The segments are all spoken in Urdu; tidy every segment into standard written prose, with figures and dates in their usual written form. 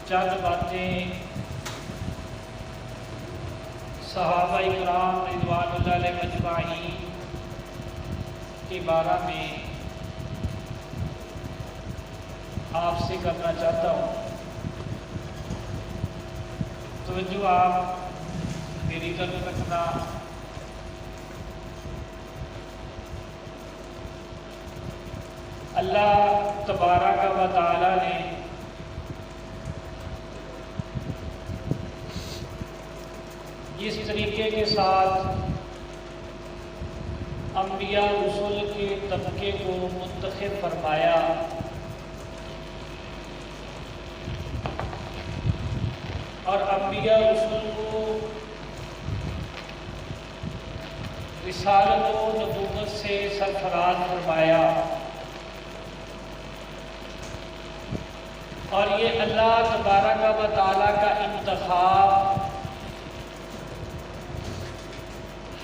چند باتیں صحابہ اکرام رضوان اللہ علیہ مجمعین کے بارے میں آپ سے کرنا چاہتا ہوں۔ توجہ آپ میری طرف رکھنا۔ اللہ تبارک و تعالی نے جس طریقے کے ساتھ انبیاء رسول کے طبقے کو منتخب فرمایا اور انبیاء رسول کو رسالت و نبوت سے سرفراز فرمایا، اور یہ اللہ تبارک و تعالی کا انتخاب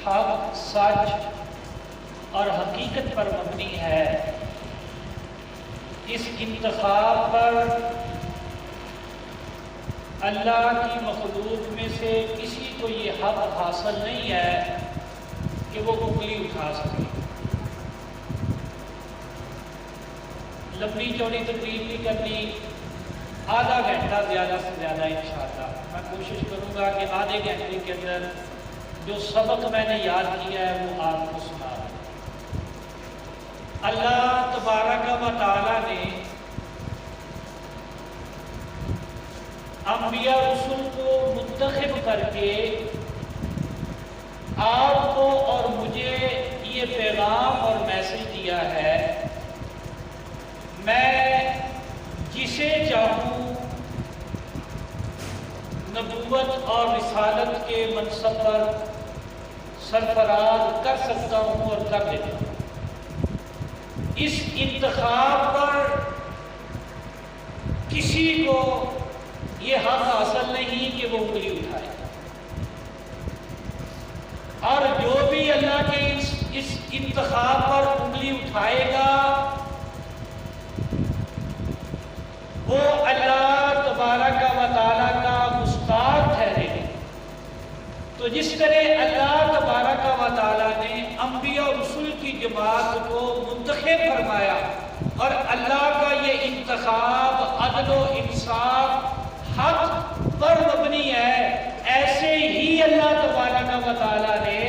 حق، سچ اور حقیقت پر مبنی ہے۔ اس انتخاب پر اللہ کی مخلوق میں سے کسی کو یہ حق حاصل نہیں ہے کہ وہ انگلی اٹھا سکے۔ لمبی چوڑی تقریر نہیں کرنی، آدھا گھنٹہ زیادہ سے زیادہ انشاءاللہ میں کوشش کروں گا کہ آدھے گھنٹے کے اندر جو سبق میں نے یاد کیا ہے وہ آپ کو سنا دوں۔ اللہ تبارک و تعالی نے انبیاء رسول کو منتخب کر کے آپ کو اور مجھے یہ پیغام اور میسج دیا ہے، میں جسے چاہوں نبوت اور رسالت کے منصب پر سرفراز کر سکتا ہوں اور کر دیتا ہوں۔ اس انتخاب پر کسی کو یہ حق حاصل نہیں کہ وہ انگلی اٹھائے، اور جو بھی اللہ کے اس انتخاب پر انگلی اٹھائے گا وہ اللہ تبارک و تعالی کا مستحق ٹھہرے گا۔ تو جس طرح اللہ تبارک و تعالی نے انبیاء و رسول کی جماعت کو منتخب فرمایا اور اللہ کا یہ انتخاب عدل و انصاف حق پر مبنی ہے، ایسے ہی اللہ تبارک و تعالی نے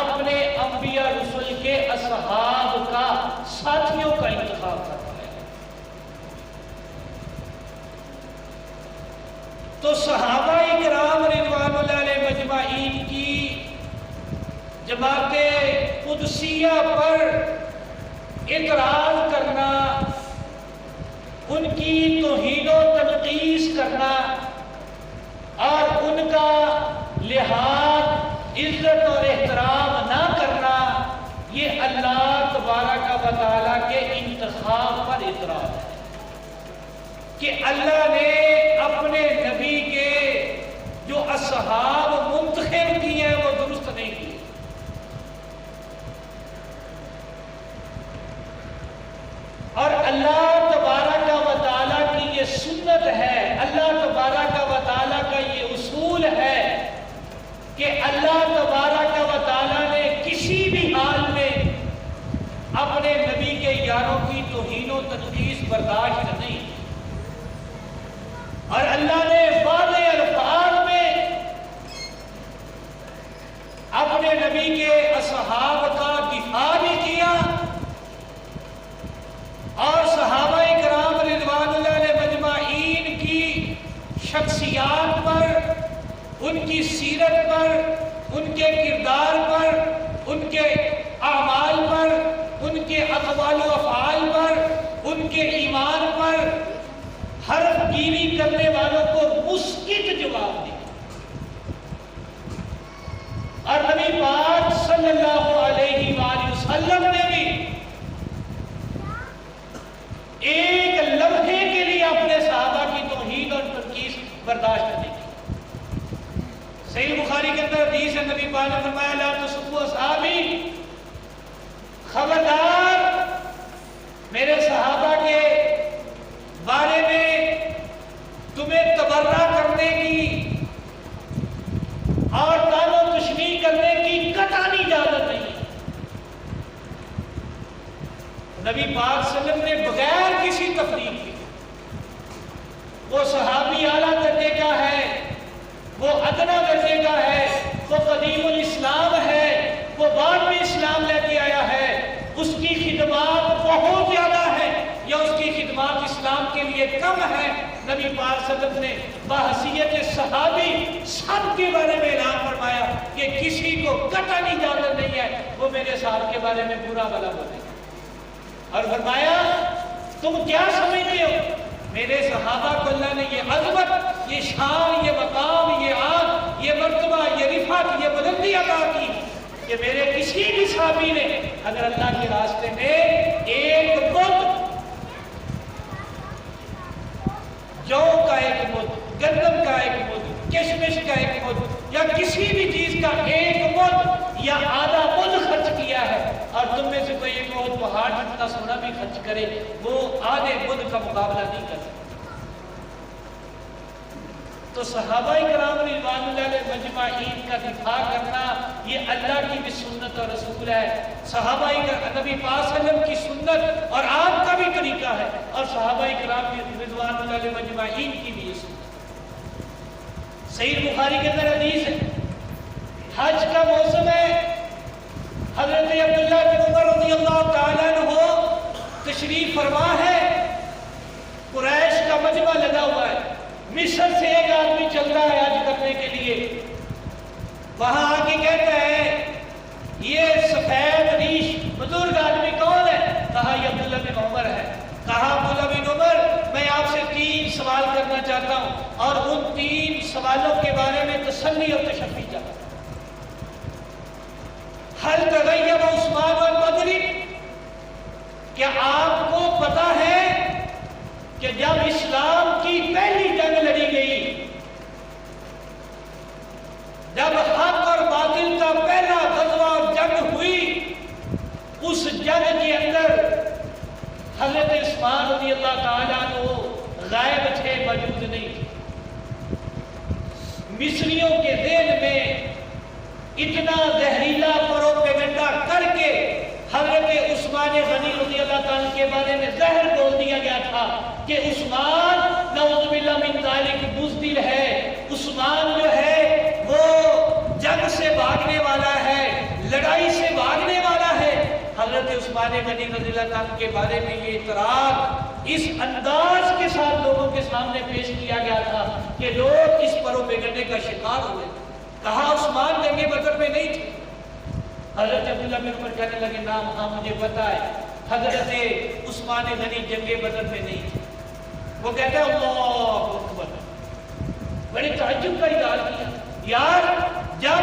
اپنے انبیاء رسول کے اصحاب کا، ساتھیوں کا انتخاب فرمایا۔ تو صحابہ اکرام رضوان اللہ علیہ مجمعین کی جماعت قدسیہ پر اعتراض کرنا، ان کی توہین و تنقیص کرنا اور ان کا لحاظ عزت اور احترام نہ کرنا، یہ اللہ تبارک و تعالیٰ کے انتخاب پر اعتراض ہے کہ اللہ نے اپنے نبی کے جو اصحاب منتخب کیے ہیں وہ درست نہیں کیے۔ اور اللہ تبارک و تعالیٰ کی یہ سنت ہے، اللہ تبارک و تعالیٰ کا یہ اصول ہے کہ اللہ تبارک و تعالیٰ نے کسی بھی حال میں اپنے نبی کے یاروں کی توہین و تنقیص برداشت نہیں کی، اور اللہ نے واضح الفاظ میں اپنے نبی کے اصحاب کا دفاع بھی کیا، اور صحابہ اکرام رضوان اللہ علیہ مجمعین کی شخصیات پر، ان کی سیرت پر، ان کے کردار پر، ان کے اعمال پر، ان کے اقوال و افعال پر، ان کے ایمان پر حرف گیری کرنے والوں کو مسکت جواب دیا، اور نبی پاک صلی اللہ علیہ وآلہ وسلم نے بھی ایک لمحے کے لیے اپنے صحابہ کی توہین اور تنقیص برداشت نہیں کی۔ صحیح بخاری کے اندر حدیث ہے، نبی پاک نے فرمایا لا تسبوا اصحابی، خبردار میرے صحابہ کے بارے میں تمہیں وہ صحابی اعلیٰ درجے کا ہے، وہ ادنا درجے کا ہے، وہ قدیم الاسلام ہے، وہ بعد میں اسلام لے کے آیا ہے، اس کی خدمات بہت زیادہ ہے یا اس کی خدمات اسلام کے لیے کم ہے؟ نبی پاک صلی اللہ علیہ وسلم نے بحیثیت صحابی سب کے بارے میں اعلان فرمایا کہ کسی کو قطعاً اجازت نہیں ہے وہ میرے صاحب کے بارے میں برا بھلا بولے، اور فرمایا تم کیا سمجھتے ہو میرے صحابہ کو اللہ نے یہ عظمت، یہ شان، یہ مقام، یہ آن، یہ مرتبہ، یہ رفعت، یہ بلندی عطا کی کہ میرے کسی بھی صحابی نے اگر اللہ کے راستے میں ایک مد، جو کا ایک مد، گندم کا ایک مد، کشمش کا ایک مد، یا کسی بھی چیز کا ایک مد یا آدھا مد خرچ کیا ہے، اور تم میں سے کوئی ایک بہت پہاڑ جتنا سونا بھی خرچ کرے وہ آدھے مد کا مقابلہ نہیں کر سکتا۔ تو صحابہ کرام رضوان اللہ علیہ مجمعین کا دفاع کرنا یہ اللہ کی بھی سنت اور رسول ہے، صحابہ نبی پاک صلی اللہ علیہ وسلم کی سنت اور آپ کا بھی طریقہ ہے، اور صحابہ کرام رضوان اللہ علیہ مجمعین کی بھی یہ سنت۔ صحیح بخاری کے اندر حدیث ہے، حج کا موسم ہے، حضرت عبداللہ بن عمر رضی اللہ تعالیٰ عنہ تشریف فرما ہے، قریش کا مجمع لگا ہوا ہے، مصر سے ایک آدمی چل رہا ہے حج کرنے کے لیے، وہاں آ کے کہتا ہے یہ سفید ریش بزرگ آدمی کون ہے؟ کہا یہ عبداللہ بن عمر ہے۔ کہا عبداللہ بن عمر میں آپ سے 3 سوال کرنا چاہتا ہوں اور ان 3 سوالوں کے بارے میں تسلی اور تشفی چاہتا ہوں۔ حل تغیب عثمان والبدری، کیا آپ کو پتا ہے کہ جب اسلام کی پہلی جنگ لڑی گئی، جب حق اور باطل کا پہلا غزوہ اور جنگ ہوئی، اس جنگ کے اندر حضرت عثمان رضی اللہ تعالیٰ عنہ غائب تھے، موجود نہیں تھے۔ مصریوں کے ذہن میں اتنا زہریلا پروپیگنڈا کر کے حضرت عثمان غنی رضی اللہ تعالیٰ کے بارے میں زہر بول دیا گیا تھا کہ عثمان نعوذ باللہ من ذالک بزدل ہے، عثمان جو ہے وہ جنگ سے بھاگنے والا ہے، لڑائی سے بھاگنے والا ہے۔ حضرت عثمان غنی رضی اللہ تعالیٰ کے بارے میں یہ اعتراض اس انداز کے ساتھ لوگوں کے سامنے پیش کیا گیا تھا کہ لوگ اس پروپیگنڈے کا شکار ہوئے۔ کہا عثمان جنگ بدر میں نہیں تھے؟ حضرت عبداللہ بن عمر کہنے لگے نام ہاں مجھے پتا ہے، حضرت عثمان غنی جنگ بدر میں نہیں تھے۔ وہ کہتا ہے اللہ اکبر، بڑے تعجب کا اظہار کیا، یار جب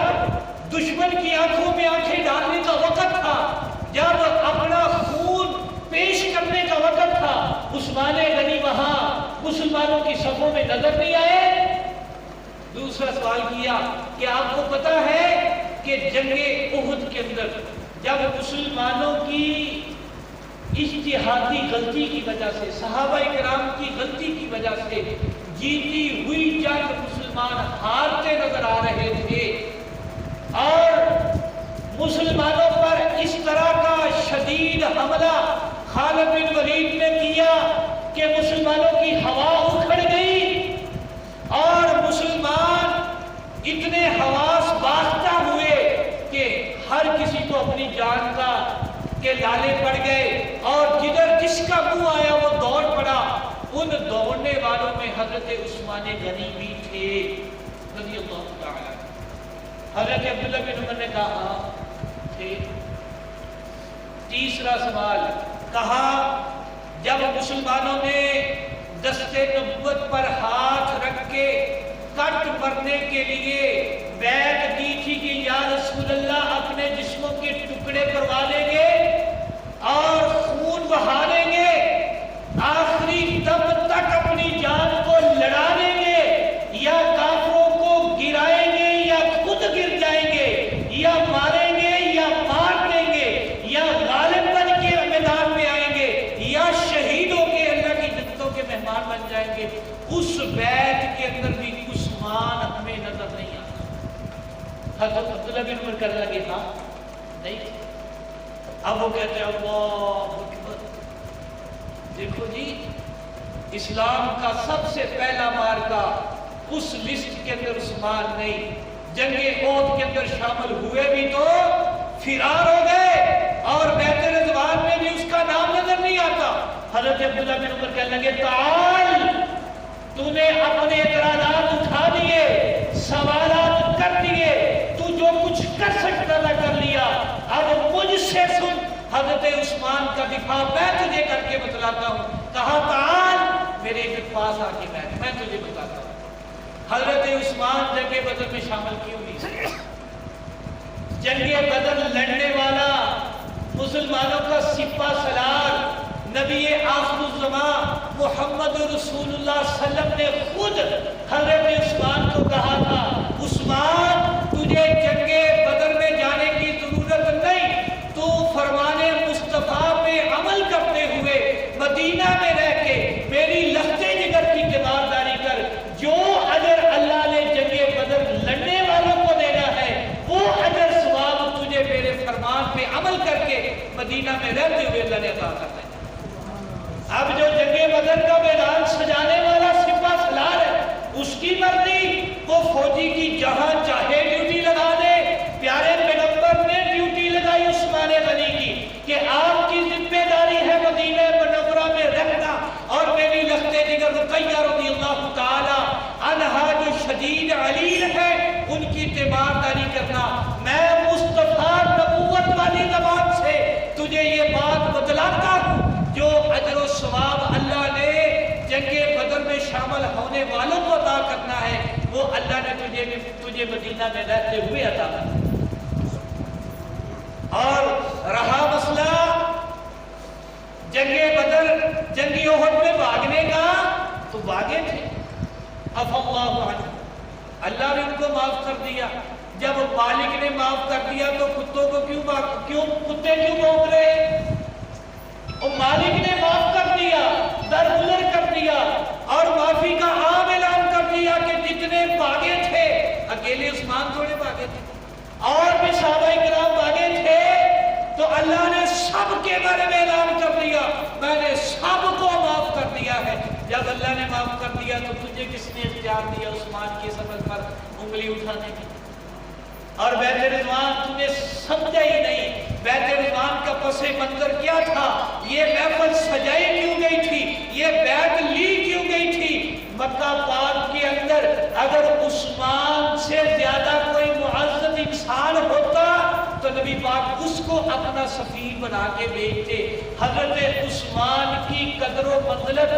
دشمن کی آنکھوں میں آنکھیں ڈالنے کا وقت تھا، جب اپنا خون پیش کرنے کا وقت تھا، عثمان غنی وہاں مسلمانوں کی صفوں میں نظر نہیں آئے؟ دوسرا سوال کیا کہ آپ کو پتا ہے کہ جنگ احد کے اندر جب مسلمانوں کی اجتہادی غلطی کی وجہ سے، صحابہ کرام کی غلطی کی وجہ سے جیتی ہوئی جنگ مسلمان ہارتے نظر آ رہے تھے، اور مسلمانوں پر اس طرح کا شدید حملہ خالد بن ولید نے کیا کہ مسلمانوں کی ہوا اکھڑ گئی اور مسلمان اتنے حواس باختہ ہوئے کہ ہر کسی کو اپنی جان کا کے لالے پڑ گئے، اور جدھر جس کا منہ آیا وہ دوڑ پڑا۔ ان دوڑنے والوں میں حضرت عثمان غنی بھی تھے رضی اللہ تعالیٰ۔ حضرت عبداللہ بن عمر نے کہا ہاں تھے۔ تیسرا سوال، کہا جب مسلمانوں نے دست نبوت پر ہاتھ رکھ کے کٹ مرنے کے لیے بیعت دی تھی کہ یا رسول اللہ اپنے جسموں کے ٹکڑے کروا لیں گے اور خون بہا لیں گے، آخری دم تک اپنی جان کو لڑا لیں گے، یا کافروں کو گرائیں گے یا خود گر جائیں گے، یا ماریں گے یا مار دیں گے، یا غالب بن کے میدان میں آئیں گے، یا شہیدوں کے اللہ کی جنتوں کے مہمان بن جائیں گے، اس بیعت کے اندر بھی عثمان ہمیں نظر نہیں آتا۔ حضرت عبداللہ بن عمر کرنے لگے ہاں نہیں۔ اب وہ کہتے ہیں اللہ اکبر، دیکھو جی اسلام کا سب سے پہلا مارکا اس لسٹ کے اندر عثمان نہیں، جنگ احد کے اندر شامل ہوئے بھی تو فرار ہو گئے اور بیت رضوان میں بھی اس کا نام نظر نہیں آتا۔ حضرت عبداللہ بن عمر کہنے لگے تعال، تو نے اپنے اعتراضات اٹھا دیے، سوالات کر دیے، تو جو کچھ کر سکتا تھا کر لیا، اب مجھ سے سن۔ حضرت عثمان کا دفاع میں تجھے کر کے بتلاتا ہوں۔ کہا تعال میرے پاس آ کے بیٹھ، میں تجھے بتاتا ہوں۔ حضرت عثمان جنگ بدر میں شامل کیوں نہیں؟ جنگ بدر لڑنے والا مسلمانوں کا سپہ سالار نبی آخر الزمان محمد رسول اللہ صلی اللہ علیہ وسلم نے خود حضرت عثمان کو کہا تھا عثمان تجھے جنگ بدر میں جانے کی ضرورت نہیں، تو فرمان مصطفیٰ پہ عمل کرتے ہوئے مدینہ میں رہ کے میری لختے جگر کی تیمارداری کر، جو اجر اللہ نے جنگ بدر لڑنے والوں کو دینا ہے وہ اجر ثواب تجھے میرے فرمان پہ عمل کر کے مدینہ میں رہتے ہوئے اللہ نے عطا کرنا ہے۔ اب جو جنگ بدر کا میدان سجانے والا سپہ سالار ہے اس کی مرضی، وہ فوجی کی جہاں چاہے ڈیوٹی لگا دے۔ پیارے پیغمبر نے ڈیوٹی لگائی عثمان غنی کی کہ آپ کی ذمہ داری ہے مدینہ منورہ میں رہنا اور میری لختے جگر رقیہ رضی اللہ تعالی عنہا جو شدید علیل ہے ان کی تیمارداری کرنا۔ میں مصطفیٰ نبوت والی زبان سے تجھے یہ بات بتلاتا ہوں، جو اجر و ثواب اللہ نے جنگ بدر میں شامل ہونے والوں کو عطا کرنا ہے وہ اللہ نے تجھے مدینہ میں رہتے ہوئے عطا کرنا ہے۔ اور رہا مسئلہ جنگ بدر جنگ احد میں بھاگنے کا، تو بھاگے تھے، عفا اللہ عنہ، اللہ نے ان کو معاف کر دیا۔ جب مالک نے معاف کر دیا تو کتوں کو کتے کیوں بھونک رہے؟ اور مالک نے معاف کر دیا، درگزر کر دیا اور معافی کا عام اعلان کر دیا کہ جتنے بھاگے تھے، اکیلے عثمان تھوڑے بھاگے تھے، اور بھی صحابہ کرام بھاگے تھے، تو اللہ نے سب کے بارے میں اعلان کر دیا میں نے سب کو معاف کر دیا ہے۔ جب اللہ نے معاف کر دیا تو تجھے کس نے اختیار دیا عثمان کی سبب پر انگلی اٹھانے کی؟ اور بیت رضوان تجھے سمجھا ہی نہیں، بیت رضوان کا پس منظر کیا تھا، یہ محفل سجائی کیوں گئی تھی، یہ بیعت لی کیوں گئی تھی؟ مکہ پاک کے اندر اگر عثمان سے زیادہ کوئی معزز انسان ہوتا تو نبی پاک اس کو اپنا سفیر بنا کے بھیجتے۔ حضرت عثمان کی قدر و منزلت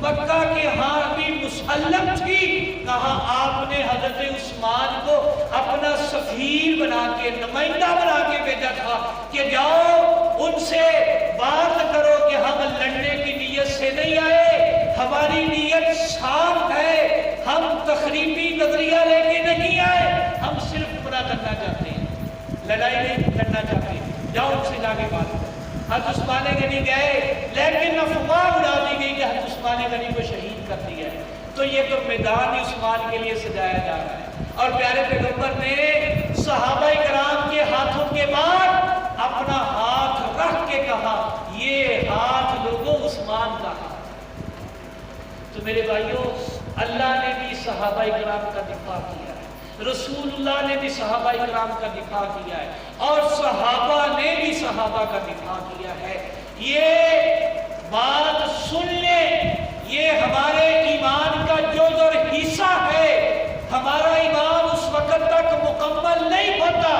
مکہ کے ہاں بھی مسلم تھی، کہا آپ نے حضرت عثمان کو اپنا سفیر بنا کے نمائندہ بنا کے بھیجا تھا کہ جاؤ ان سے بات کرو کہ ہم لڑنے کی نیت سے نہیں آئے، ہماری نیت صاف ہے، ہم تخریبی نظریہ لے کے نہیں آئے، ہم صرف پورا کرنا چاہتے ہیں، لڑائی نہیں لڑنا چاہتے ہیں، جاؤ ان سے جا کے بات کرو۔ حضرت عثمان غنی گئے لیکن افواہ اڑا دی گئی کہ حضرت عثمان غنی کو شہید کر دیا ہے، تو یہ تو میدان ہی عثمان کے لیے سجایا جا رہا ہے۔ اور پیارے پیغمبر نے صحابہ کرام کے ہاتھوں کے بعد اپنا ہاتھ رکھ کے کہا یہ ہاتھ لوگوں عثمان کا ہاتھ۔ تو میرے بھائیوں اللہ نے بھی صحابہ کرام کا دفاع کیا ہے، رسول اللہ نے بھی صحابہ کرام کا دفاع کیا ہے، اور صحابہ نے بھی صحابہ کا دفاع کیا ہے۔ یہ بات سن لیں، یہ ہمارے ایمان کا جز اور حصہ ہے۔ ہمارا ایمان اس وقت تک مکمل نہیں ہوتا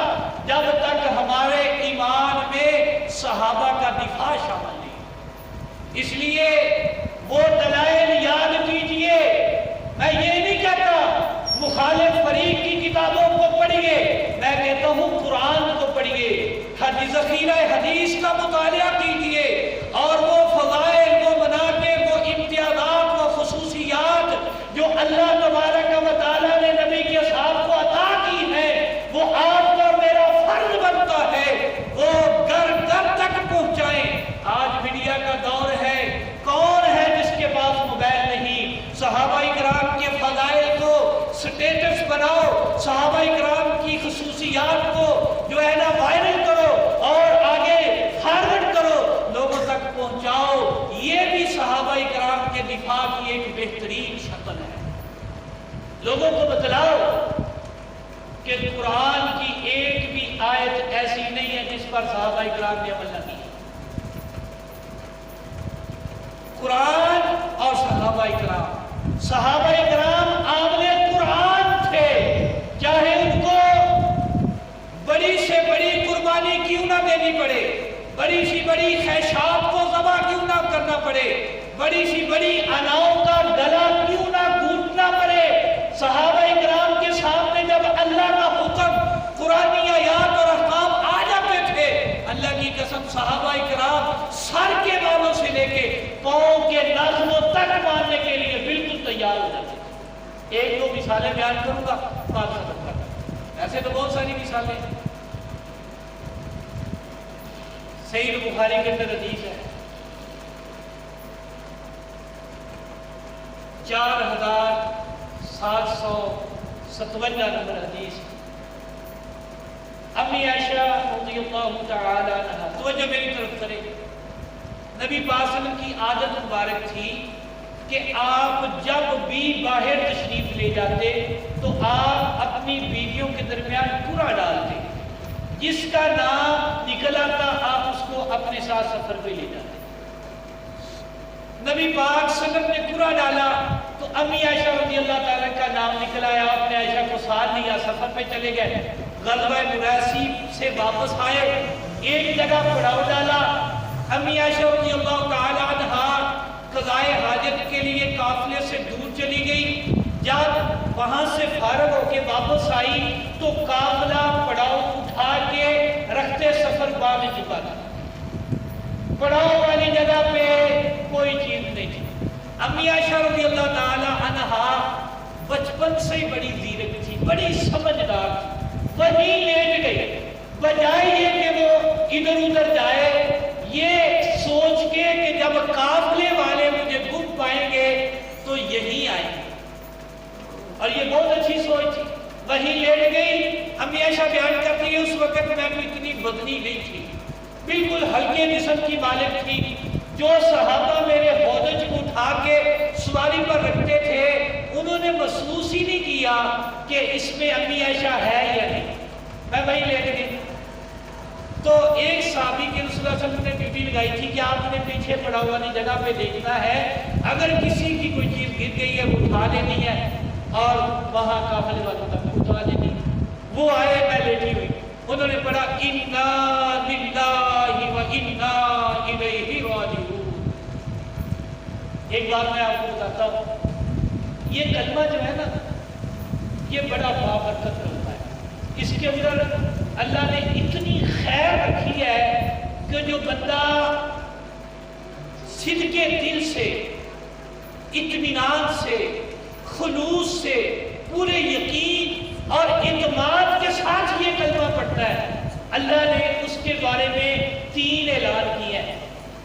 جب تک ہمارے ایمان میں صحابہ کا دفاع شامل نہیں۔ اس لیے وہ دلائل یاد کیجئے، میں یہ نہیں کہتا مخالف فریق کی کتابوں کو پڑھیے، میں کہتا ہوں قرآن کو پڑھیے، ذخیرہ حدیث کا مطالعہ کیجئے، اور وہ فضائل، وہ مناقب، وہ امتیازات، وہ خصوصیات جو اللہ تبارک و تعالیٰ نے نبی کے اصحاب کو عطا کی ہے، وہ آپ کا میرا فرض بنتا ہے وہ گھر گھر تک پہنچائیں۔ آج میڈیا کا دور ہے، کون ہے جس کے پاس موبائل نہیں؟ صحابہ کرام کے فضائل کو سٹیٹس بناؤ، صحابہ کرام کی خصوصیات کو جو ہے نا وائرل کرو اور آگے فارورڈ کرو، لوگوں تک پہنچاؤ۔ یہ بھی صحابہ کرام کے دفاع کی عظیم شکل ہے۔ لوگوں کو بتلاؤ کہ قرآن کی ایک بھی آیت ایسی نہیں ہے جس پر صحابہ کرام نے عمل نہ کیا۔ قرآن اور صحابہ کرام عامل قرآن تھے، چاہے ان کو بڑی سے بڑی قربانی کیوں نہ دینی پڑے، بڑی سی بڑی خیشات کو ذبح کیوں نہ کرنا پڑے، بڑی سی بڑی اناؤں کا گلا کیوں نہ گھونٹنا پڑے، صحابہ کرام کے سامنے جب اللہ کا حکم، قرآنی آیات اور احکام آ جاتے تھے، اللہ کی قسم صحابہ کرام سر کے بالوں سے لے کے پاؤں کے ناخنوں تک ماننے کے لیے بالکل تیار ہو جاتے تھے۔ ایک دو مثالیں بیان کروں گا، بات ختم کرتا ہوں۔ ایسے تو بہت ساری مثالیں ہیں۔ صحیح بخاری کے اندر حدیث ہے 4757 نمبر حدیث، امی عائشہ رضی اللہ تعالی عنہا، توجہ میری طرف کریں، نبی پاک صلی اللہ علیہ وسلم کی عادت مبارک تھی کہ آپ جب بھی باہر تشریف لے جاتے تو آپ اپنی بیویوں کے درمیان قرعہ ڈالتے، جس کا نام نکل آتا آپ اس کو اپنے ساتھ سفر پہ لے جاتے۔ نبی پاک صلی اللہ علیہ وسلم نے قرعہ ڈالا تو امی عائشہ رضی اللہ تعالیٰ کا نام نکل آیا، آپ نے عائشہ کو ساتھ لیا، سفر پہ چلے گئے، غزوہ مریسی سے واپس آئے، ایک جگہ پڑاؤ ڈالا، امی عائشہ رضی اللہ تعالیٰ عنہا قضائے حاجت کے لیے قافلے سے دور چلی گئی، جب وہاں سے فارغ ہو کے واپس آئی تو قافلہ پڑاؤ اٹھا کے رکھتے سفر باغ چکا تھا، پڑاؤ والی جگہ پہ کوئی چیز نہیں تھی۔ امی عائشہ رضی اللہ تعالی عنہا بچپن سے بڑی زیرک تھی، بڑی سمجھدار تھی، وہیں لیٹ گئی، بجائے یہ کہ وہ ادھر ادھر جائے، یہ سوچ کے کہ جب قافلے والے مجھے گم پائیں گے تو یہی آئیں گے، اور یہ بہت اچھی سوچ تھی، وہیں لیٹ گئی۔ امی عائشہ بیان کرتی ہے اس وقت میں بھی اتنی بدنی نہیں تھی، بالکل ہلکے جسم کی مالک تھی، جو صحابہ میرے ہودج کو اٹھا کے سواری پر رکھتے تھے انہوں نے محسوس ہی نہیں کیا کہ اس میں امی عائشہ ہے یا نہیں، میں وہیں لیٹ گئی۔ تو ایک صحابی کے رسول اللہ صلی اللہ علیہ وسلم نے ڈیوٹی لگائی تھی کہ آپ نے پیچھے پڑا ہوا والی جگہ پہ دیکھنا ہے، اگر کسی کی کوئی چیز گر گئی ہے وہ اٹھا لینی ہے اور وہاں قافلے والوں تک پہنچا دینی۔ وہ آئے، میں لیٹی ہوئی، انہوں نے پڑھا اِنَّا لِلَّهِ وَإِنَّا إِلَيْهِ رَاجِعُونَ۔ ایک بات میں آپ کو بتاتا ہوں، یہ کلمہ جو ہے نا یہ بڑا بابرکت کلمہ ہے، اس کے اندر اللہ نے اتنی خیر رکھی ہے کہ جو بندہ صدق دل سے، اطمینان سے، خلوص سے، پورے یقین اور اعتماد کے ساتھ یہ کلمہ پڑھتا ہے، اللہ نے اس کے بارے میں 3 اعلان کیے ہیں،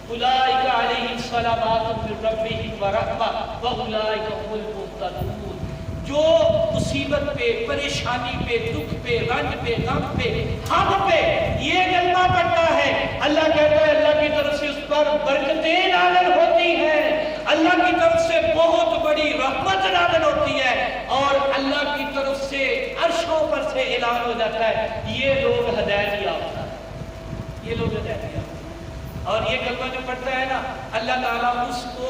اولئک علیہم صلوات من ربہم ورحمہ واولئک هم المہتدون۔ جو مصیبت پہ، پریشانی پہ، دکھ پہ، رنج پہ، غم پہ، ہم پہ یہ کلمہ پڑھتا ہے، اللہ کہتا ہے اللہ کی طرف سے اس پر برکتیں نازل ہوتی ہیں، اللہ کی طرف سے بہت بڑی رحمت نازل ہوتی ہے، اور اللہ کی طرف سے عرشوں پر سے اعلان ہو جاتا ہے یہ لوگ ہدایت یافتہ ہیں، یہ لوگ ہدایت یافتہ ہیں۔ اور یہ کلمہ جو پڑھتا ہے نا اللہ تعالیٰ اس کو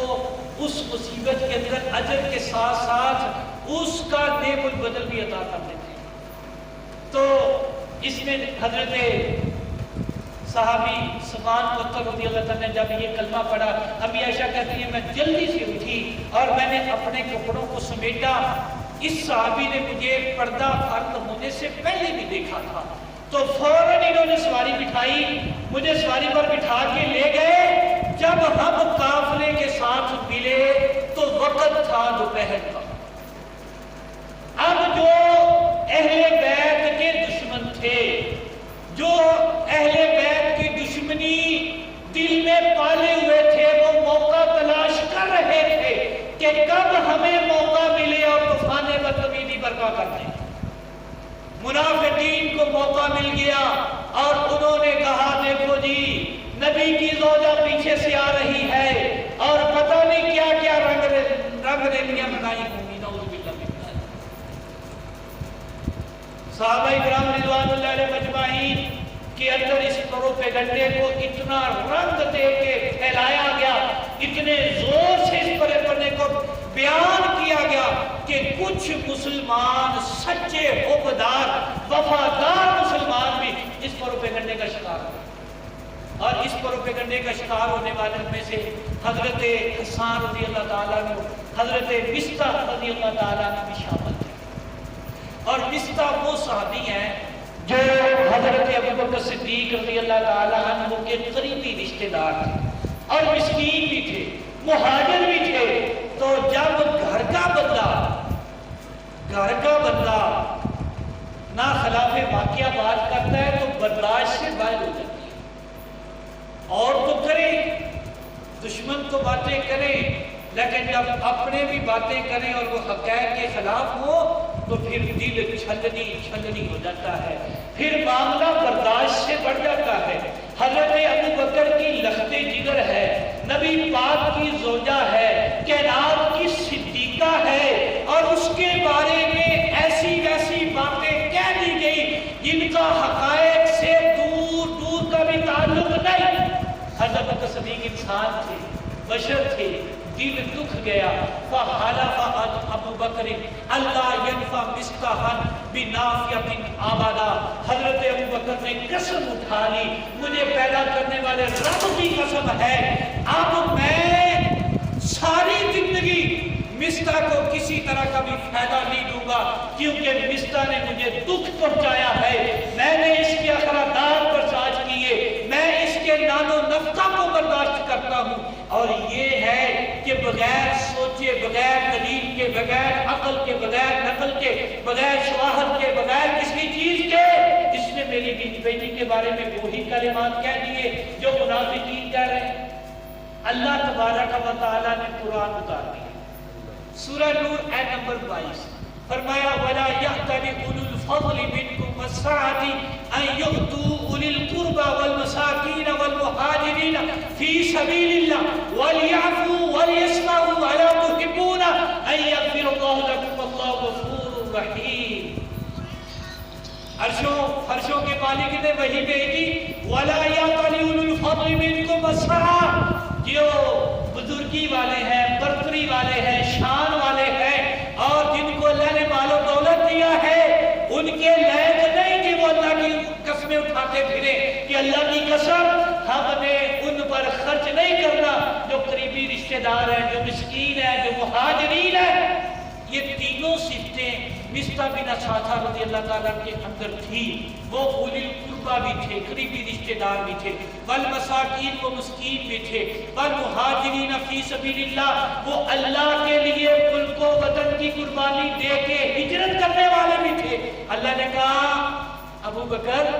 اس مصیبت کے اندر اجر کے ساتھ ساتھ اس کا نیک البدل بھی عطا کر دیتے ہیں۔ تو اس میں حضرت صحابی سلمان مطلب رضی اللہ تعالیٰ نے جب یہ کلمہ پڑھا، امی عائشہ کہتی ہے میں جلدی سے اٹھی اور میں نے اپنے کپڑوں کو سمیٹا، اس صحابی نے مجھے پردہ فرض ہونے سے پہلے بھی دیکھا تھا، تو فوراً انہوں نے سواری بٹھائی، مجھے سواری پر بٹھا کے لے گئے۔ جب ہم قافلے کے ساتھ ملے تو وقت تھا دوپہر کا۔ اب جو اہل بیت کے دشمن تھے، جو اہل بیت کی دشمنی دل میں پالے ہوئے تھے، وہ موقع تلاش کر رہے تھے کہ کب ہمیں موقع ملے اور طوفان بدتمیزی برپا کر دیں۔ منافقین کو موقع مل گیا اور انہوں نے کہا دیکھو جی نبی کی زوجہ پیچھے سے آ رہی ہے اور پتہ نہیں کیا کیا رنگ رب نے لیا بنائی ہوئی نعوذ باللہ من ذالک۔ صحابہ کرام رضوان اللہ علیہ مجمعین کے اندر اس پروپیگنڈے کو اتنا رنگ دے کے پھیلایا گیا، اتنے زور سے اس پروپیگنڈے کو بیان کیا گیا کہ کچھ مسلمان سچے حقدار وفادار مسلمان بھی اس پروپیگنڈے کا شکار ہوئے، اور اس پروپیگنڈے کا شکار ہونے والوں میں سے حضرت حسان رضی اللہ تعالیٰ عنہ، حضرت مصطح رضی اللہ تعالیٰ عنہ بھی شامل تھے۔ اور مصطح وہ صحابی ہیں جو حضرت ابوبکر صدیق رضی اللہ تعالیٰ عنہ کے قریبی رشتہ دار تھے اور مسکین بھی تھے، مہاجر بھی تھے۔ تو جب گھر کا بندہ نہ خلاف واقعہ بات کرتا ہے تو برداشت سے باہر ہو جاتی ہے، اور تو کرے دشمن تو باتیں کرے، لیکن جب اپنے بھی باتیں کریں اور وہ حقائق کے خلاف ہو تو پھر دل چھلنی ہو جاتا ہے، پھر معاملہ برداشت سے بڑھ جاتا ہے۔ حضرت ابوبکر کی لخت جگر ہے، نبی پاک کی زوجہ ہے، کائنات کی صدیقہ ہے، اور اس کے بارے میں ایسی ویسی باتیں کہہ دی گئی جن کا حقائق سے دور دور کا بھی تعلق نہیں۔ حضرت ابوبکر صدیق انسان تھے، بشر تھے، دل دکھ گیا۔ فحلف ابو بکر اللہ ينفع مصطحا بنافیۃ ابدا، حضرت ابو بکر نے قسم اٹھا لی، مجھے پیدا کرنے والے رب کی قسم ہے، اب میں ساری زندگی مصطح کو کسی طرح کا بھی فائدہ نہیں دوں گا، کیونکہ مصطح نے مجھے دکھ پہنچایا ہے، میں نے اس کے اخراجات برداشت کیے، میں اس کے نان و نفقہ کو برداشت کرتا ہوں، اور یہ ہے کہ بغیر سوچے، بغیر دلیل کے، بغیر عقل کے، بغیر نقل کے، بغیر شواہد کے، بغیر کسی چیز کے اس نے میری بیٹی کے بارے میں وہی کلمات کہہ دیے جو منافقین کہہ رہے ہیں۔ اللہ تبارک و تعالیٰ نے قرآن اتار دیا، سورہ نور آیت نمبر 22، فرمایا وَلَا يَأْتَلِ أُولُو الْفَضْلِ مِنْكُمْ وَالسَّعَةِ أَنْ يُؤْتُوا أُولِي الْقُرْبَى وَالْمَسَاكِينَ وَالْمُهَاجِرِينَ فِي سَبِيلِ اللَّهِ وَلْيَعْفُوا وَلْيَصْفَحُوا أَلَا تُحِبُّونَ أَنْ يَغْفِرَ اللَّهُ لَكُمْ وَاللَّهُ غَفُورٌ رَحِيمٌ۔ عرشوں فرشوں کے مالک نے وحی بھیجی، وَلَا يَأْتَلِ أُولُو الْفَضْلِ مِنْكُمْ وَالسَّعَةِ، جو بزرگی والے ہیں، برتری والے ہیں، شان والے ہیں، اور جن کو اللہ نے مال و دولت دیا ہے، ان کے لائق نہیں کہ وہ اللہ کی قسمیں اٹھاتے پھریں کہ اللہ کی قسم ہم نے ان پر خرچ نہیں کرنا جو قریبی رشتہ دار ہیں، جو مسکین ہیں، جو مہاجرین ہیں۔ یہ تینوں صفتیں مصطح بن اساثہ رضی اللہ تعالیٰ کے اندر تھی، وہ اولی القربہ بھی تھے، قریبی رشتہ دار بھی تھے، والمساکین وہ مسکین بھی تھے، والمہاجرین فی سبیل اللہ وہ اللہ کے لیے ملک و وطن کی قربانی دے کے ہجرت کرنے والے بھی تھے۔ اللہ نے کہا ابو بکر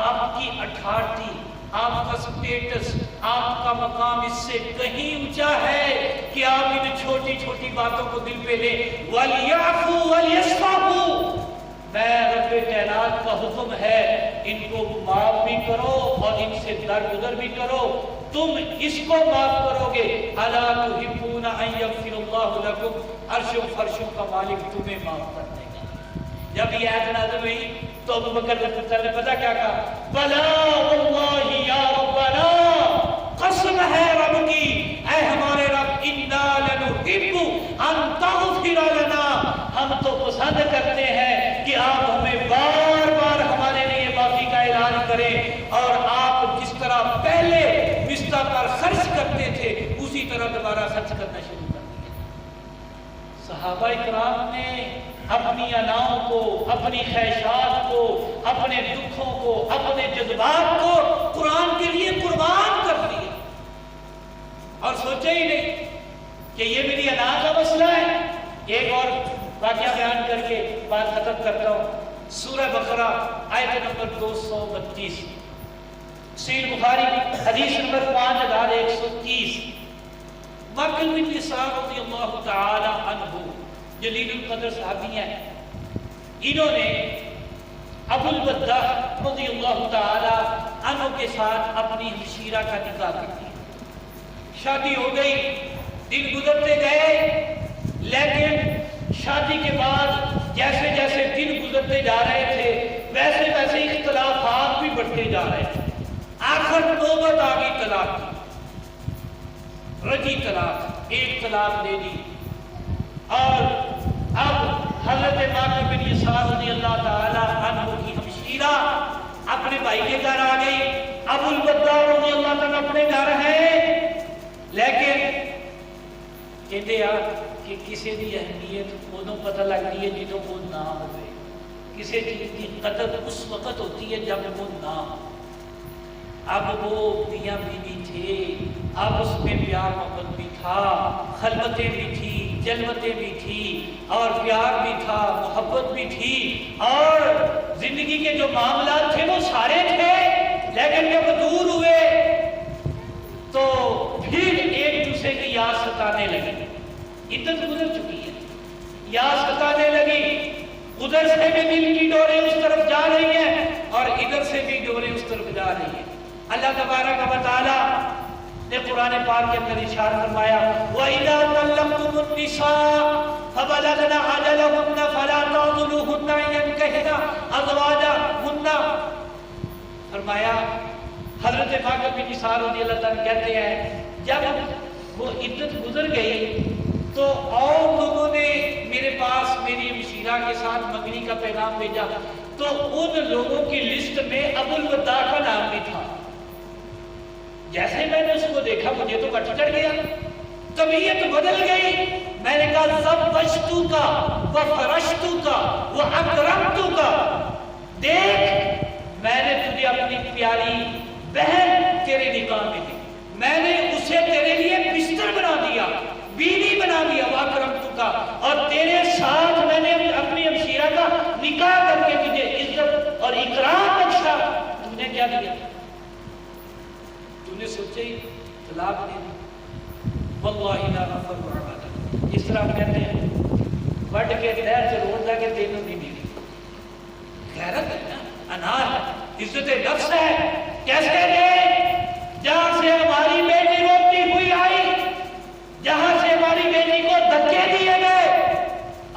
آپ کی اٹھارٹی، آپ کا سٹیٹس، آپ کا مقام اس سے کہیں اونچا ہے کہ آپ ان چھوٹی چھوٹی باتوں کو دل پہ لیں۔ وَلْيَعْفُوا وَلْيَصْفَحُوا، میں رب کائنات کا حکم ہے ان کو معاف بھی کرو اور ان سے درگزر بھی کرو، تم اس کو معاف کرو گے۔ أَلَا تُحِبُّونَ أَن يَغْفِرَ اللَّهُ لَكُمْ، عرش و فرشوں کا مالک تمہیں معاف کر دے گا۔ جب یہ آیت نازل ہوئی تو ابو بکر نے پتہ کیا کہا؟ بلا واللہ یا ربنا، قسم ہے رب کی، اے ہمارے رب، انا لنحب ان تغفر لنا، ہم تو پسند کرتے ہیں کہ آپ ہمیں بار بار ہمارے لیے معافی کا اعلان کریں، اور آپ جس طرح پہلے مصطح پر خرچ کرتے تھے اسی طرح دوبارہ خرچ کرنا شروع کر دیا۔ صحابہ کرام نے اپنی اناؤں کو، اپنی خواہشات کو، اپنے دکھوں کو، اپنے جذبات کو قرآن کے لیے قربان کر دیا، اور سوچا ہی نہیں کہ یہ میری انا کا مسئلہ ہے۔ ایک اور واقعہ بیان کر کے بات ختم کرتا ہوں۔ سورہ بقرہ آیت نمبر 232، صحیح بخاری حدیث نمبر 5130، معقل بن یسار رضی اللہ تعالی عنہ جلیل القدر صحابی ہیں، انہوں نے ابو البدہ رضی اللہ تعالی عنہ کے ساتھ اپنی ہمشیرہ کا نکاح کر دیا، شادی ہو گئی، دن گزرتے گئے، لیکن شادی کے بعد جیسے جیسے دن گزرتے جا رہے تھے ویسے ویسے اختلافات بھی بڑھتے جا رہے تھے۔ آخر نوبت آ گئی طلاق کی، رجی طلاق، ایک طلاق دے دی۔ اور اب حضرت ماقل بن یسار رضی اللہ تعالی عنہ کی ہمشیرہ اپنے بھائی کے گھر آ گئی، ابو البدار رضی اللہ تعالیٰ اپنے گھر ہے، لیکن کہتے ہیں کہ کسی دی اہمیت ادوں پتہ لگتی ہے جدوں وہ نہ ہوئے، کسی چیز کی قدر اس وقت ہوتی ہے جب وہ نہ ہو۔ اب وہ میاں بیوی تھے، اب اس میں پیار محبت بھی تھا، خلوتیں بھی تھی، جلوتیں بھی تھی، اور پیار بھی تھا، محبت بھی تھی، اور زندگی کے جو معاملات تھے وہ سارے تھے، لیکن جب دور ہوئے تو پھر ایک دوسرے کی یاد ستانے لگی۔ عدت گزر چکی ہے، یاد ستانے لگی، ادھر سے بھی دل کی ڈوریں اس طرف جا رہی ہیں اور ادھر سے بھی ڈوریں اس طرف جا رہی ہیں۔ اللہ تبارک و تعالی نے قرآن پاک کے اندر ارشاد فرمایا وَإِذَا طَلَّقْتُمُ النِّسَاءَ فَبَلَغْنَ أَجَلَهُنَّ فَلَا تَعْضُلُوهُنَّ أَن يَنكِحْنَ أَزْوَاجَهُنَّ۔ فرمایا حضرت ماقل بن یسار رضی اللہ تعالیٰ کہتے ہیں جب وہ عدت گزر گئی تو اور لوگوں نے میرے پاس میری ہمشیرہ کے ساتھ منگنی کا پیغام بھیجا، تو ان لوگوں کی لسٹ میں ابو الوداع کا نام بھی تھا۔ جیسے میں نے اس کو دیکھا مجھے تو بٹ چڑھ گیا، طبیعت بدل گئی۔ میں نے کہا زوجتک وفرشتک واکرمتک، دیکھ میں نے تجھے اپنی پیاری بہن تیرے نکاح میں دی، میں نے اسے تیرے لیے بستر بنا دیا، بیوی بنا دیا، واکرمتک، اور تیرے ساتھ میں نے اپنی ہمشیرہ کا نکاح کر کے تجھے عزت اور اکرام بخشا۔ تم نے کیا دیا؟ تم نے سوچے ہی طلاق دے دی۔ واللہ لا غفر ورحمہ، اس طرح ہم کہتے ہیں وڈ کے دیر سے روڑ دا کے تینوں نہیں ملی۔ غیرت ہے نا، انار ہے، عزت نفس ہے۔ کیسے دے؟ جہاں سے ہماری بیٹی روتی ہوئی آئی، جہاں سے ہماری بیٹی کو دھکے دیے گئے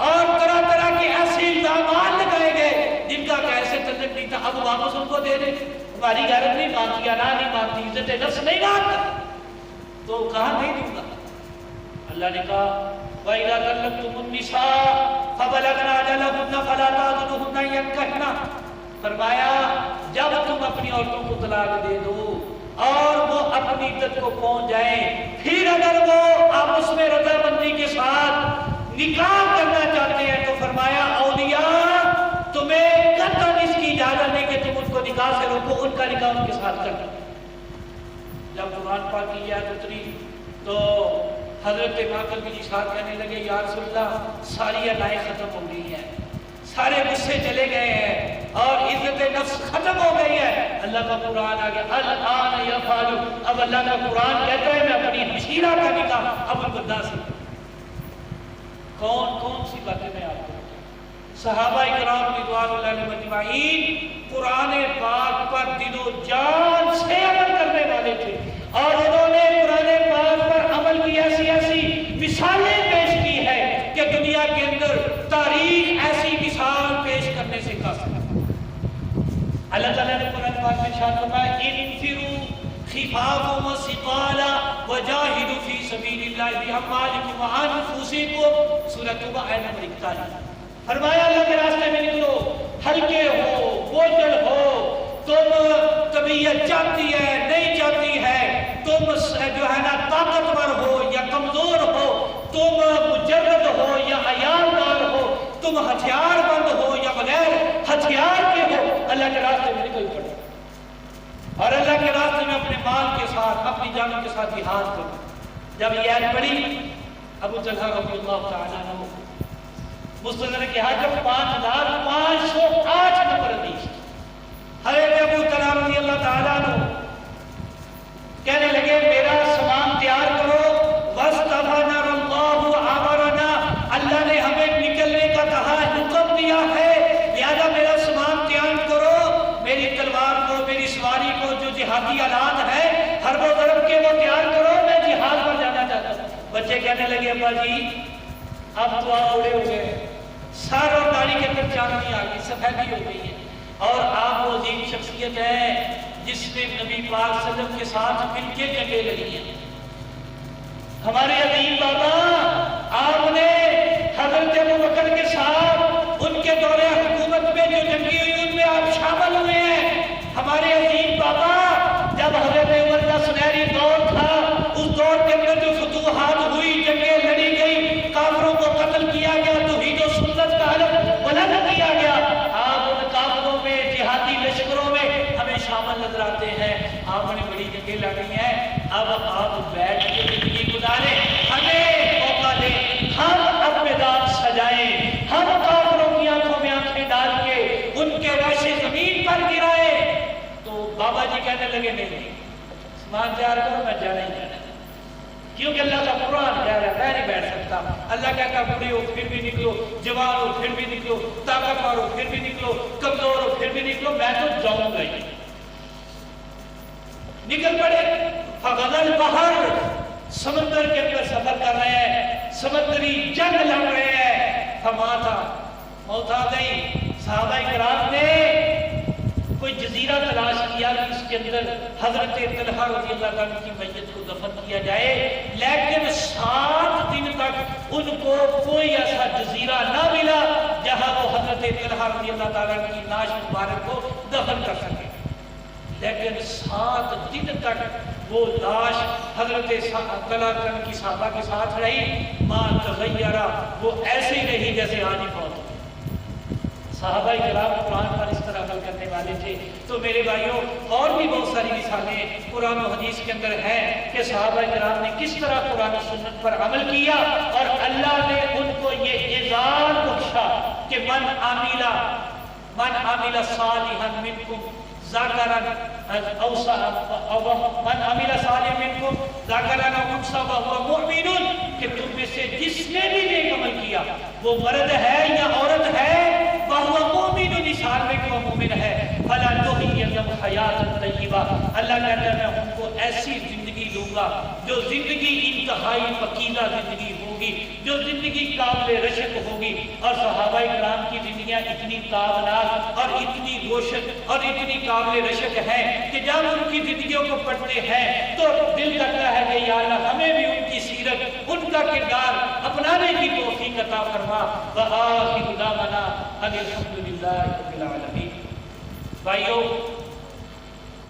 اور طرح طرح کے ایسے الزامات لگائے گئے جن کا کیسے تعلق نہیں تھا، اب واپس ان کو دے دیں۔ ہماری غیرت نہیں مانتی، انا نہیں مانتی، عزت نفس نہیں مانتا، تو کہاں نہیں دوں گا؟ اللہ نے کہا وَإِذَا طَلَّقْتُمُ النِّسَاءَ فَبَلَغْنَ أَجَلَهُنَّ فَلَا تَعْضُلُوهُنَّ أَن يَنكِحْنَ۔ فرمایا جب تم اپنی عورتوں کو طلاق دے دو اور وہ اپنی عدت کو پہنچ جائیں، پھر اگر وہ آپس میں رضامندی کے ساتھ نکاح کرنا چاہتے ہیں تو فرمایا اولیاء تمہیں قطعاً اس کی اجازت نہیں کہ تم ان کو نکاح سے روکو، ان کا نکاح ان کے ساتھ کر دو۔ جب قرآن پاک کی آیت اتری تو حضرت ماقل بن یسار کہنے لگے یا رسول اللہ ساری ادائیں ختم ہو گئی ہیں، سارے غصے چلے گئے ہیں اور عزت نفس ختم ہو گئی ہے۔ اللہ کا قرآن آ گیا الآن یفعل، اب اللہ کا قرآن کہتا ہے میں اپنی ہمشیرہ کا نکاح ابو الوداع سے۔ کون کون سی باتیں میں آپ کو بتاؤں؟ صحابہ کرام رضوان اللہ علیہم اجمعین قرآن پاک پر دل و جان سے عمل کرنے والے تھے، اور انہوں نے قرآن پاک پر عمل کی ایسی ایسی مثالیں پیش کی ہے کہ دنیا کے اندر تاریخ ایسی مثال پیش کرنے سے قاصر ہے۔ اللہ تعالیٰ نے قرآن پاک میں ارشاد فرمایا انفروا خفافا وثقالا وجاہدوا فی سبیل اللہ باموالکم وانفسکم، سورۃ توبہ آیت نمبر 41۔ فرمایا اللہ کے راستے میں نکلو، ہلکے ہو، بوجھل ہو، تم طبیعت چاہتی ہے نہیں چاہتی ہے، تم جو ہے نا طاقتور ہو یا کمزور ہو، تم مجرد ہو یا عیالدار ہو، تم ہتھیار بند ہو یا بغیر ہتھیار کے ہو، اللہ کے راستے میں نکل پڑو اور اللہ کے راستے میں اپنے مال کے ساتھ اپنی جانوں کے ساتھ جہاد کرو۔ جب یہ آیت پڑھی ابو طلحہ رضی اللہ تعالیٰ عنہ مستدرک حاکم 5508 نمبر حدیث، حضرت ابو طلحہ رضی اللہ تعالیٰ عنہ کہنے لگے میرا سامان تیار کرو، وَاسْتَفَنَا اللَّهُ عَمَرَنَا، اللہ نے ہمیں نکلنے کا کہا حکم دیا ہے، لہذا میرا سامان تیار کرو، میری تلوار کو، میری سواری کو، جو جہادی آلات ہے حرب و ضرب کے وہ تیار کرو، میں جہاد پر جانا چاہتا ہوں۔ بچے کہنے لگے ابا جی اب تو آپ بوڑھے ہو گئے، سر اور داڑھی کے اندر چاندنی آ گئی، سفیدی ہو گئی ہے، اور آپ وہ عظیم شخصیت ہے جس نے نبی پاک صلی اللہ علیہ وسلم کے ساتھ مل کے جنگیں لڑی ہیں۔ ہمارے عظیم بابا آپ نے حضرت ابوبکر کے ساتھ ان کے دور حکومت میں جو جنگیں ہوئی ان میں آپ شامل ہوئے ہیں۔ ہمارے عظیم بابا جب حضرت عمر کا سنہری دور تھا، اس دور کے اندر جو فتوحات ہوئی، جنگیں لڑی گئی، کافروں کو قتل کیا گیا، توحید و سنت کا علم بلند کیا گیا، آپ ان کافروں میں جہادی لشکروں میں ہمیں شامل نظر آتے ہیں۔ آپ نے بڑی جنگیں لڑی ہیں، اب آپ بیٹھ کے زندگی گزاریں، ہمیں موقع دیں، ہم اب میدان سجائیں، ہم کافروں کی آنکھوں میں آنکھیں ڈال کے ان کے ریشے زمین پر گرائیں۔ تو بابا جی کہنے لگے نہیں، سامان تیار کرو، میں جانا ہی جانا، کیونکہ اللہ کا قرآن کہہ رہا ہے میں نہیں بیٹھ سکتا۔ اللہ کہتا ہے بوڑھے ہو پھر بھی نکلو، جوان ہو پھر بھی نکلو، طاقتور ہو پھر بھی نکلو، کمزور ہو پھر بھی نکلو، میں تو جاؤں گا ہی۔ نکل پڑے، فغزل بحر، سمندر کے اندر سفر کر رہے ہیں، سمندری جنگ لڑ رہے ہیں، فماتا موت آ گئی۔ صحابہ کرام نے کوئی جزیرہ تلاش کیا کہ اس کے اندر حضرت طلحہ رضی اللہ عنہ کی میت کو دفن کیا جائے، لیکن 7 دن تک ان کو کوئی ایسا جزیرہ نہ ملا جہاں وہ حضرت طلحہ رضی اللہ عنہ کی ناش مبارک کو دفن کر سکے۔ لیکن 7 دن تک وہ لاش حضرت طلحہ کی صحابہ کے ساتھ رہی، ما تغیرہ، وہ ایسے ہی رہی جیسے آج ہی موت۔ صحابہ کرام قرآن پر اس طرح عمل کرنے والے تھے۔ تو میرے بھائیوں اور بھی بہت ساری مثالیں قرآن و حدیث کے اندر ہیں کہ صحابہ کرام نے کس طرح قرآن و سنت پر عمل کیا، اور اللہ نے ان کو یہ اعزاز بخشا کہ من عمل صالحا منکم ذاکرا من عمل صالحا منکم ذاکرا انثى وهو مؤمن، کہ تم میں سے جس نے بھی نیک عمل کیا، وہ مرد ہے یا عورت ہے، وهو مؤمن، اس حال میں کہ وہ مومن ہے، فلا نحيينه حیاتا طیبہ، اللہ کہتا ہے میں ان کو ایسی زندگی دوں گا جو زندگی انتہائی پکیزہ زندگی ہوگی، جو زندگی قابل رشک ہوگی۔ اور صحابہ کرام کی زندگیاں اتنی تابناک اور اتنی روشن اور اتنی قابل رشک ہیں کہ جب ان کی زندگیوں کو پڑھتے ہیں تو دل کرتا ہے کہ یا اللہ ہمیں بھی ان کی سیرت، ان کا کردار اپنانے کی توفیق عطا فرما۔ وآخر دعوانا ان الحمد للہ رب العالمین۔ بھائیو